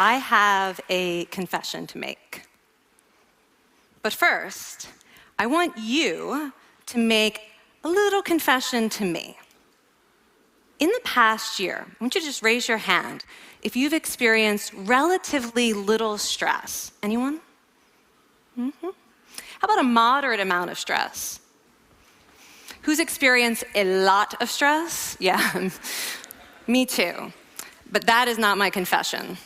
I have a confession to make. But first, I want you to make a little confession to me. In the past year, I want you to just raise your hand if you've experienced relatively little stress. Anyone? How about a moderate amount of stress? Who's experienced a lot of stress? Yeah, me too. But that is not my confession.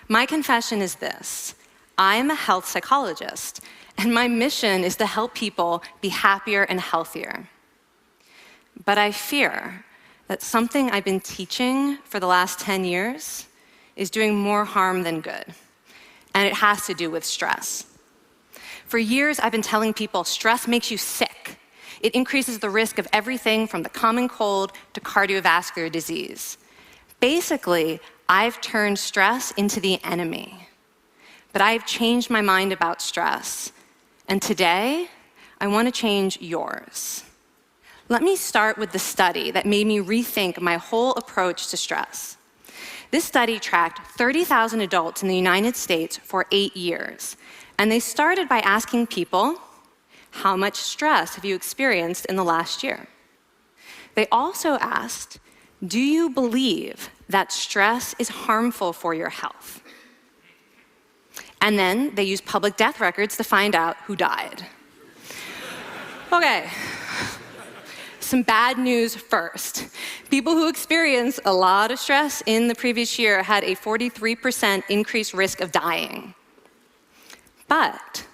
My confession is this: I am a health psychologist, and my mission is to help people be happier and healthier. But I fear that something I've been teaching for the last 10 years is doing more harm than good, and it has to do with stress. For years, I've been telling people stress makes you sick. It increases the risk of everything from the common cold to cardiovascular disease. Basically, I've turned stress into the enemy. But I've changed my mind about stress, and today, I want to change yours. Let me start with the study that made me rethink my whole approach to stress. This study tracked 30,000 adults in the United States for 8 years, and they started by asking people, how much stress have you experienced in the last year? They also asked, do you believe that stress is harmful for your health? And then they used public death records to find out who died. Okay. Some bad news first. People who experienced a lot of stress in the previous year had a 43% increased risk of dying. But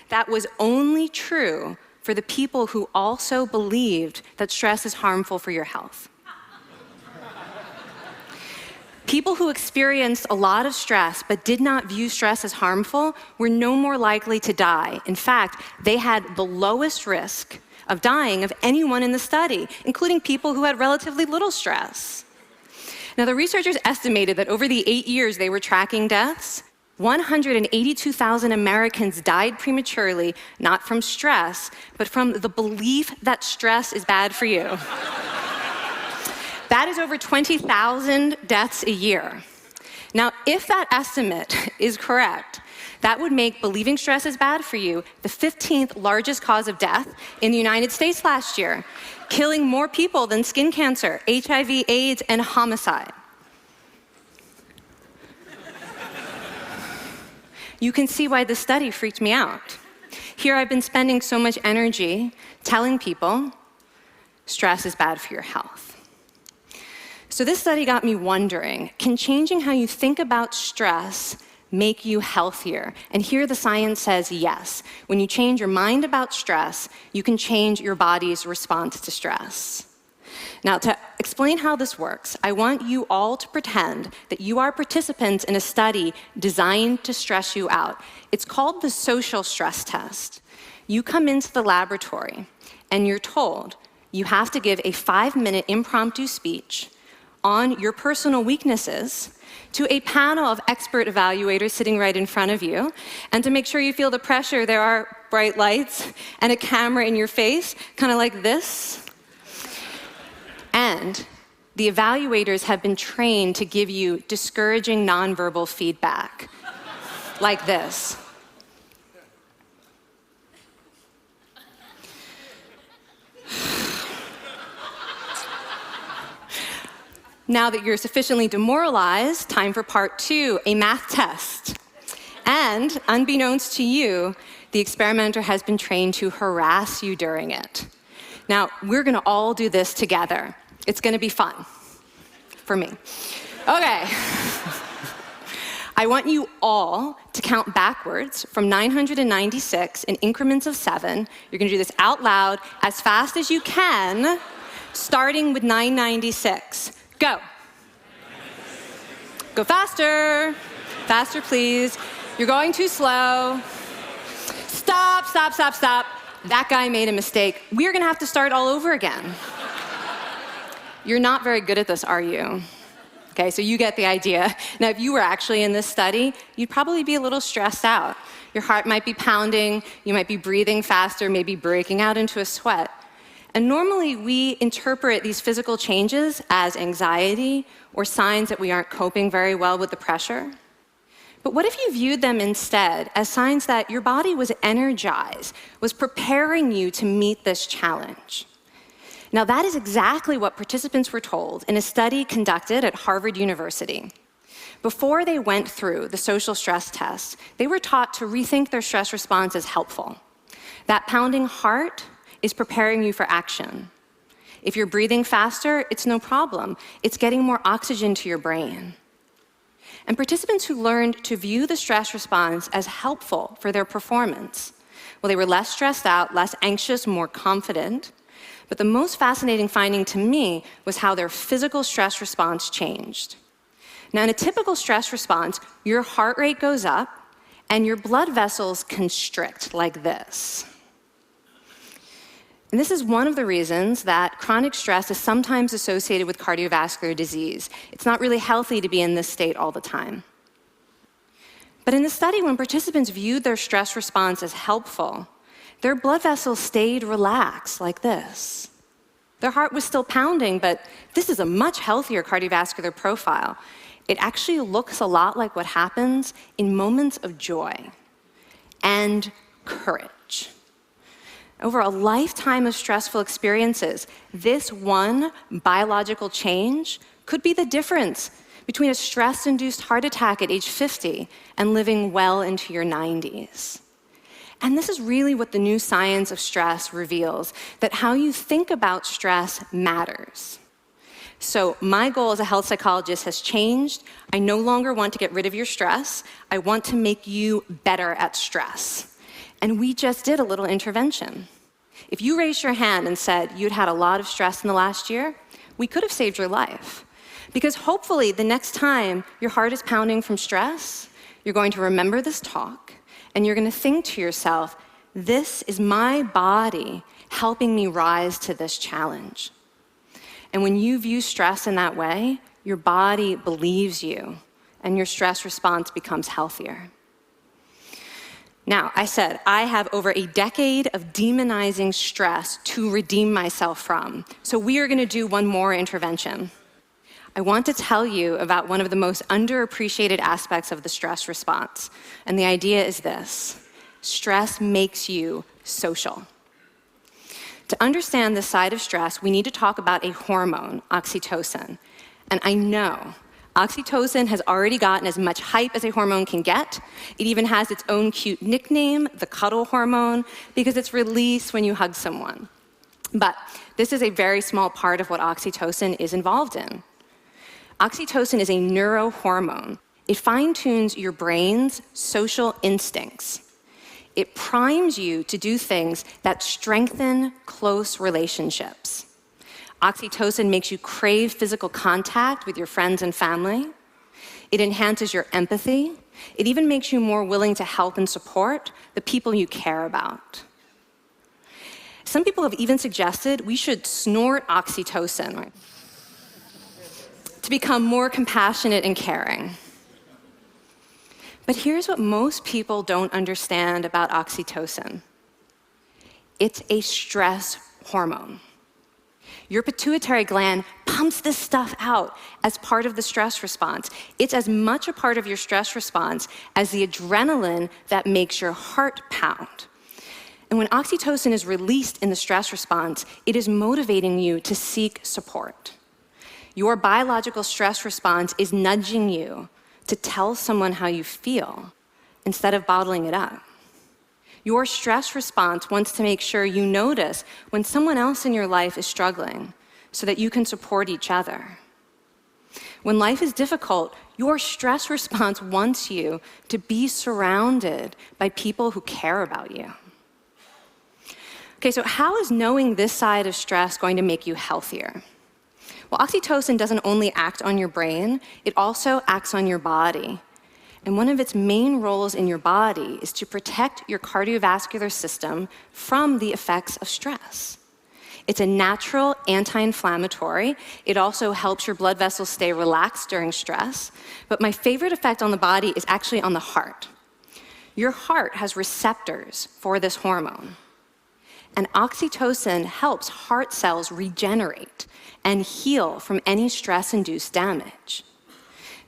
that was only true for the people who also believed that stress is harmful for your health. People who experienced a lot of stress but did not view stress as harmful were no more likely to die. In fact, they had the lowest risk of dying of anyone in the study, including people who had relatively little stress. Now, the researchers estimated that over the 8 years they were tracking deaths, 182,000 Americans died prematurely, not from stress, but from the belief that stress is bad for you. That is over 20,000 deaths a year. Now, if that estimate is correct, that would make believing stress is bad for you the 15th largest cause of death in the United States last year, killing more people than skin cancer, HIV, AIDS, and homicide. You can see why this study freaked me out. Here I've been spending so much energy telling people stress is bad for your health. So this study got me wondering, can changing how you think about stress make you healthier? And here the science says yes. When you change your mind about stress, you can change your body's response to stress. Now, to explain how this works, I want you all to pretend that you are participants in a study designed to stress you out. It's called the social stress test. You come into the laboratory, and you're told you have to give a 5-minute impromptu speech on your personal weaknesses to a panel of expert evaluators sitting right in front of you. And to make sure you feel the pressure, there are bright lights and a camera in your face, kind of like this. And the evaluators have been trained to give you discouraging nonverbal feedback, like this. Now that you're sufficiently demoralized, time for part 2, a math test. And unbeknownst to you, the experimenter has been trained to harass you during it. Now, we're gonna all do this together. It's gonna be fun, for me. Okay. I want you all to count backwards from 996 in increments of 7. You're gonna do this out loud as fast as you can, starting with 996. Go. Go faster. Faster, please. You're going too slow. Stop, stop, stop, stop. That guy made a mistake. We're gonna have to start all over again. You're not very good at this, are you? Okay, so you get the idea. Now, if you were actually in this study, you'd probably be a little stressed out. Your heart might be pounding, you might be breathing faster, maybe breaking out into a sweat. And normally, we interpret these physical changes as anxiety or signs that we aren't coping very well with the pressure. But what if you viewed them instead as signs that your body was energized, was preparing you to meet this challenge? Now, that is exactly what participants were told in a study conducted at Harvard University. Before they went through the social stress test, they were taught to rethink their stress response as helpful. That pounding heart is preparing you for action. If you're breathing faster, it's no problem. It's getting more oxygen to your brain. And participants who learned to view the stress response as helpful for their performance, well, they were less stressed out, less anxious, more confident. But the most fascinating finding to me was how their physical stress response changed. Now, in a typical stress response, your heart rate goes up and your blood vessels constrict like this. And this is one of the reasons that chronic stress is sometimes associated with cardiovascular disease. It's not really healthy to be in this state all the time. But in the study, when participants viewed their stress response as helpful, their blood vessels stayed relaxed like this. Their heart was still pounding, but this is a much healthier cardiovascular profile. It actually looks a lot like what happens in moments of joy and courage. Over a lifetime of stressful experiences, this one biological change could be the difference between a stress-induced heart attack at age 50 and living well into your 90s. And this is really what the new science of stress reveals, that how you think about stress matters. So my goal as a health psychologist has changed. I no longer want to get rid of your stress. I want to make you better at stress. And we just did a little intervention. If you raised your hand and said you'd had a lot of stress in the last year, we could have saved your life. Because hopefully the next time your heart is pounding from stress, you're going to remember this talk, and you're going to think to yourself, this is my body helping me rise to this challenge. And when you view stress in that way, your body believes you, and your stress response becomes healthier. Now, I said I have over a decade of demonizing stress to redeem myself from. So we are going to do one more intervention. I want to tell you about one of the most underappreciated aspects of the stress response. And the idea is this: stress makes you social. To understand this side of stress, we need to talk about a hormone, oxytocin. And I know oxytocin has already gotten as much hype as a hormone can get. It even has its own cute nickname, the cuddle hormone, because it's released when you hug someone. But this is a very small part of what oxytocin is involved in. Oxytocin is a neurohormone. It fine-tunes your brain's social instincts. It primes you to do things that strengthen close relationships. Oxytocin makes you crave physical contact with your friends and family. It enhances your empathy. It even makes you more willing to help and support the people you care about. Some people have even suggested we should snort oxytocin, right, to become more compassionate and caring. But here's what most people don't understand about oxytocin. It's a stress hormone. Your pituitary gland pumps this stuff out as part of the stress response. It's as much a part of your stress response as the adrenaline that makes your heart pound. And when oxytocin is released in the stress response, it is motivating you to seek support. Your biological stress response is nudging you to tell someone how you feel instead of bottling it up. Your stress response wants to make sure you notice when someone else in your life is struggling so that you can support each other. When life is difficult, your stress response wants you to be surrounded by people who care about you. Okay, so how is knowing this side of stress going to make you healthier? Well, oxytocin doesn't only act on your brain, it also acts on your body. And one of its main roles in your body is to protect your cardiovascular system from the effects of stress. It's a natural anti-inflammatory. It also helps your blood vessels stay relaxed during stress. But my favorite effect on the body is actually on the heart. Your heart has receptors for this hormone. And oxytocin helps heart cells regenerate and heal from any stress-induced damage.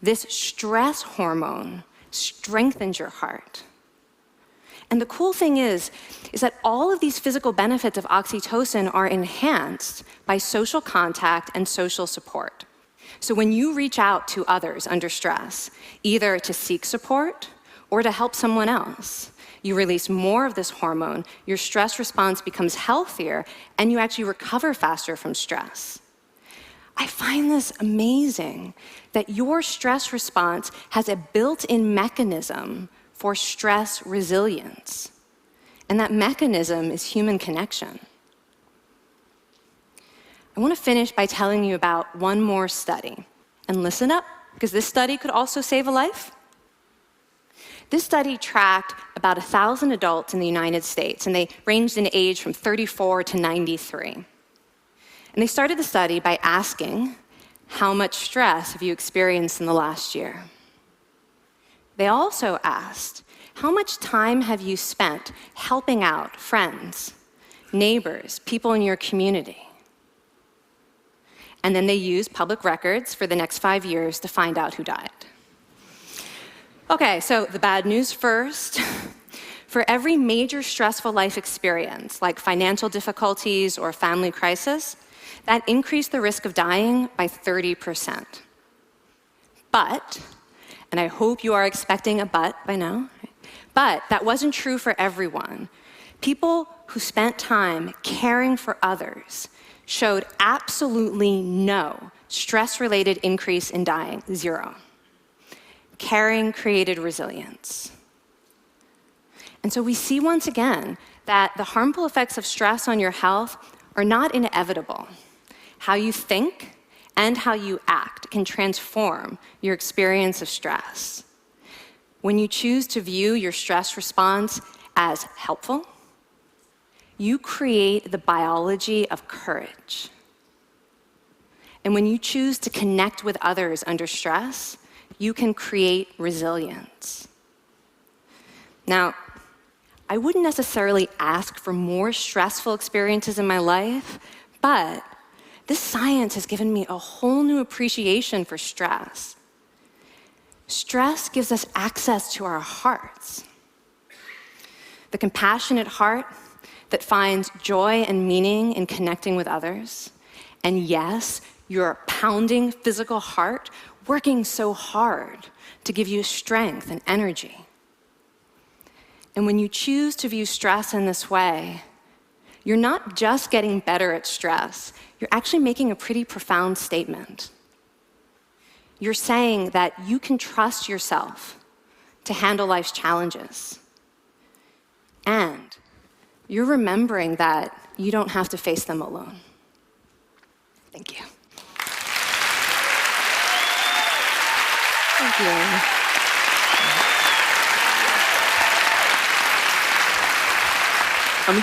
This stress hormone strengthens your heart. And the cool thing is that all of these physical benefits of oxytocin are enhanced by social contact and social support. So when you reach out to others under stress, either to seek support or to help someone else, you release more of this hormone, your stress response becomes healthier, and you actually recover faster from stress. I find this amazing that your stress response has a built-in mechanism for stress resilience. And that mechanism is human connection. I want to finish by telling you about one more study. And listen up, because this study could also save a life. This study tracked about 1,000 adults in the United States, and they ranged in age from 34 to 93. And they started the study by asking, how much stress have you experienced in the last year? They also asked, how much time have you spent helping out friends, neighbors, people in your community? And then they used public records for the next 5 years to find out who died. Okay, so the bad news first. For every major stressful life experience, like financial difficulties or family crisis, that increased the risk of dying by 30%. But, and I hope you are expecting a but by now, but that wasn't true for everyone. People who spent time caring for others showed absolutely no stress-related increase in dying, 0. Caring created resilience. And so we see once again that the harmful effects of stress on your health are not inevitable. How you think and how you act can transform your experience of stress. When you choose to view your stress response as helpful, you create the biology of courage. And when you choose to connect with others under stress, you can create resilience. Now, I wouldn't necessarily ask for more stressful experiences in my life, but this science has given me a whole new appreciation for stress. Stress gives us access to our hearts. The compassionate heart that finds joy and meaning in connecting with others. And yes, your pounding physical heart working so hard to give you strength and energy. And when you choose to view stress in this way, you're not just getting better at stress, you're actually making a pretty profound statement. You're saying that you can trust yourself to handle life's challenges. And you're remembering that you don't have to face them alone. Thank you. Thank you. I mean,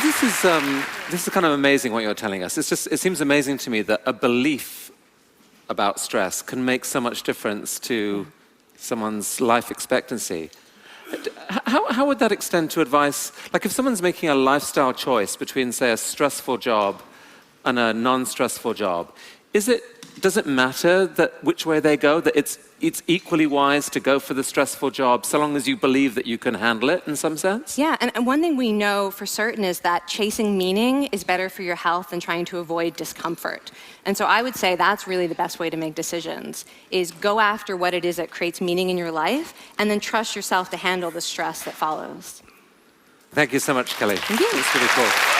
this is kind of amazing what you're telling us. It seems amazing to me that a belief about stress can make so much difference to someone's life expectancy. How would that extend to advice? Like if someone's making a lifestyle choice between, say, a stressful job and a non-stressful job, does it matter that which way they go, that it's equally wise to go for the stressful job so long as you believe that you can handle it in some sense? Yeah, and one thing we know for certain is that chasing meaning is better for your health than trying to avoid discomfort. And so I would say that's really the best way to make decisions, is go after what it is that creates meaning in your life and then trust yourself to handle the stress that follows. Thank you so much, Kelly. Thank you. It's really cool.